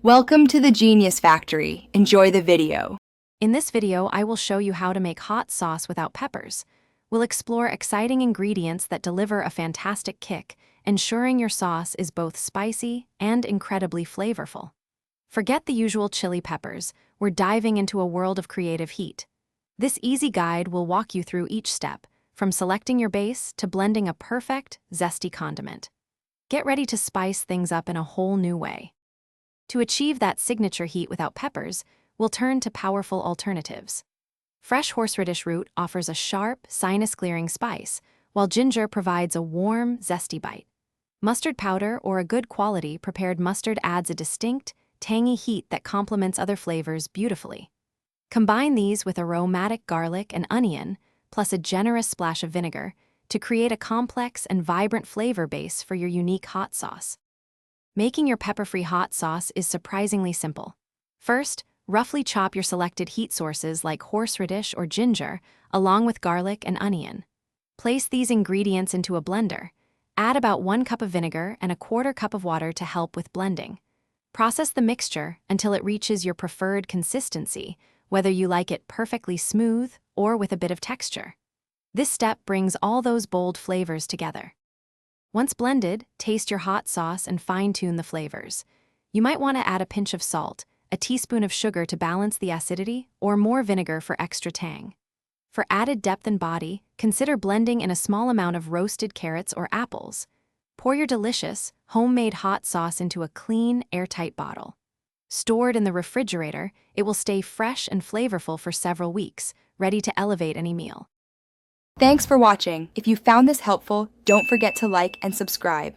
Welcome to the Genius Factory. Enjoy the video. In this video, I will show you how to make hot sauce without peppers. We'll explore exciting ingredients that deliver a fantastic kick, ensuring your sauce is both spicy and incredibly flavorful. Forget the usual chili peppers, we're diving into a world of creative heat. This easy guide will walk you through each step, from selecting your base to blending a perfect, zesty condiment. Get ready to spice things up in a whole new way. To achieve that signature heat without peppers, we'll turn to powerful alternatives. Fresh horseradish root offers a sharp, sinus-clearing spice, while ginger provides a warm, zesty bite. Mustard powder or a good quality prepared mustard adds a distinct, tangy heat that complements other flavors beautifully. Combine these with aromatic garlic and onion, plus a generous splash of vinegar, to create a complex and vibrant flavor base for your unique hot sauce. Making your pepper-free hot sauce is surprisingly simple. First, roughly chop your selected heat sources like horseradish or ginger, along with garlic and onion. Place these ingredients into a blender. Add about 1 cup of vinegar and 1/4 cup of water to help with blending. Process the mixture until it reaches your preferred consistency, whether you like it perfectly smooth or with a bit of texture. This step brings all those bold flavors together. Once blended, taste your hot sauce and fine-tune the flavors. You might want to add a pinch of salt, a teaspoon of sugar to balance the acidity, or more vinegar for extra tang. For added depth and body, consider blending in a small amount of roasted carrots or apples. Pour your delicious, homemade hot sauce into a clean, airtight bottle. Stored in the refrigerator, it will stay fresh and flavorful for several weeks, ready to elevate any meal. Thanks for watching. If you found this helpful, don't forget to like and subscribe.